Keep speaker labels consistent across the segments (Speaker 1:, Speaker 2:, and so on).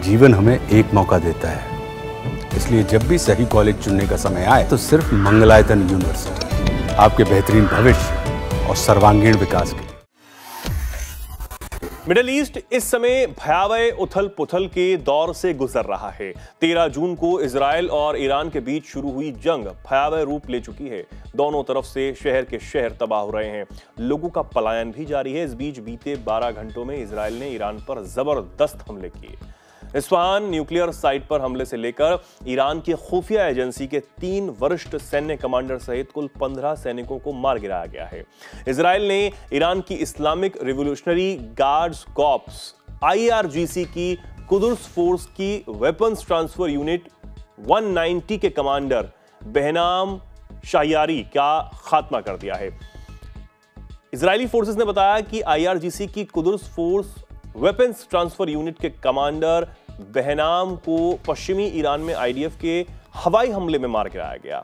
Speaker 1: जीवन हमें एक मौका देता है, इसलिए जब भी सही कॉलेज चुनने का समय आए तो सिर्फ मंगलायतन यूनिवर्सिटी आपके बेहतरीन भविष्य और सर्वांगीण विकास के लिए।
Speaker 2: मिडिल ईस्ट इस समय भयावह उथल पुथल के दौर से गुजर रहा है। 13 जून को इजराइल और ईरान के बीच शुरू हुई जंग भयावह रूप ले चुकी है। दोनों तरफ से शहर के शहर तबाह हो रहे हैं, लोगों का पलायन भी जारी है। इस बीच बीते 12 घंटों में इजराइल ने ईरान पर जबरदस्त हमले किए। इस्फहान न्यूक्लियर साइट पर हमले से लेकर ईरान की खुफिया एजेंसी के 3 वरिष्ठ सैन्य कमांडर सहित कुल 15 सैनिकों को मार गिराया गया है। इजराइल ने ईरान की Islamic revolutionary guards corps IRGC की कुदुस फोर्स की वेपन्स ट्रांसफर यूनिट 190 के कमांडर बेहनाम शाहयारी का खात्मा कर दिया है। इजरायली फोर्सेस ने बताया कि IRGC की कुदुस फोर्स वेपन्स ट्रांसफर यूनिट के कमांडर बेहनाम को पश्चिमी ईरान में IDF के हवाई हमले में मार गिराया गया।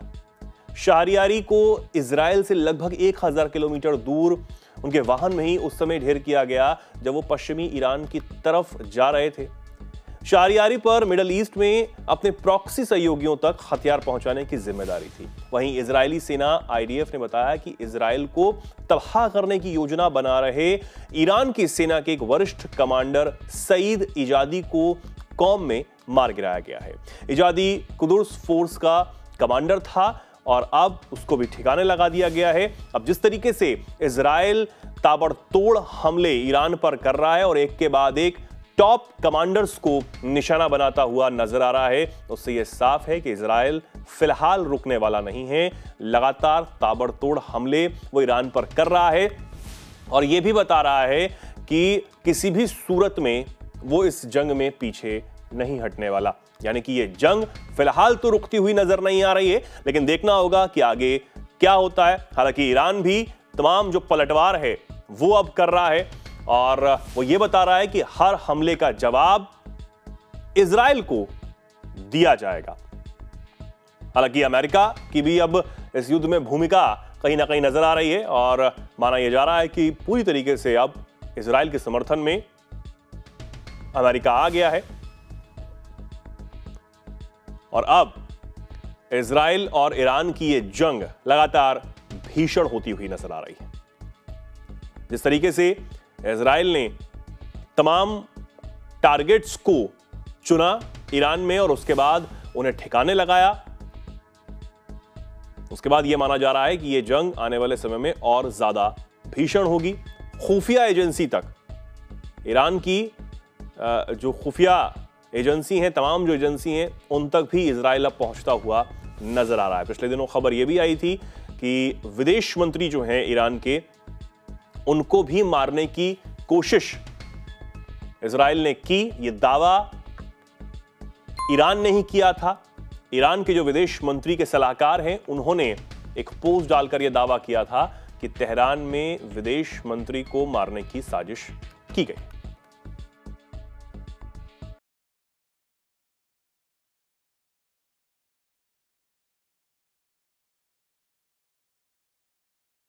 Speaker 2: शाहरियारी को इजराइल से लगभग 1000 किलोमीटर दूर उनके वाहन में ही उस समय ढेर किया गया जब वो पश्चिमी ईरान की तरफ जा रहे थे। शाहरियारी पर मिडल ईस्ट में अपने प्रॉक्सी सहयोगियों तक हथियार पहुंचाने की जिम्मेदारी थी। वहीं इजरायली सेना IDF ने बताया कि इजराइल को तबाह करने की योजना बना रहे ईरान की सेना के एक वरिष्ठ कमांडर सईद इजादी को कौम में मार गिराया गया है। इजादी कुदुस फोर्स का कमांडर था और अब उसको भी ठिकाने लगा दिया गया है। अब जिस तरीके से इजराइल ताबड़तोड़ हमले ईरान पर कर रहा है और एक के बाद एक टॉप कमांडर्स को निशाना बनाता हुआ नजर आ रहा है, उससे यह साफ है कि इजराइल फिलहाल रुकने वाला नहीं है। लगातार ताबड़तोड़ हमले वो ईरान पर कर रहा है और यह भी बता रहा है कि किसी भी सूरत में वो इस जंग में पीछे नहीं हटने वाला। यानी कि यह जंग फिलहाल तो रुकती हुई नजर नहीं आ रही है, लेकिन देखना होगा कि आगे क्या होता है। हालांकि ईरान भी तमाम जो पलटवार है वो अब कर रहा है और वो ये बता रहा है कि हर हमले का जवाब इजराइल को दिया जाएगा। हालांकि अमेरिका की भी अब इस युद्ध में भूमिका कहीं ना कहीं नजर आ रही है और माना यह जा रहा है कि पूरी तरीके से अब इजराइल के समर्थन में अमेरिका आ गया है और अब इजराइल और ईरान की यह जंग लगातार भीषण होती हुई नजर आ रही है। जिस तरीके से इजराइल ने तमाम टारगेट्स को चुना ईरान में और उसके बाद उन्हें ठिकाने लगाया, उसके बाद यह माना जा रहा है कि यह जंग आने वाले समय में और ज्यादा भीषण होगी। खुफिया एजेंसी तक, ईरान की जो खुफिया एजेंसी हैं, तमाम जो एजेंसी हैं, उन तक भी इजराइल अब पहुंचता हुआ नजर आ रहा है। पिछले दिनों खबर यह भी आई थी कि विदेश मंत्री जो हैं ईरान के, उनको भी मारने की कोशिश इजराइल ने की। यह दावा ईरान ने ही किया था। ईरान के जो विदेश मंत्री के सलाहकार हैं, उन्होंने एक पोस्ट डालकर यह दावा किया था कि तेहरान में विदेश मंत्री को मारने की साजिश की गई।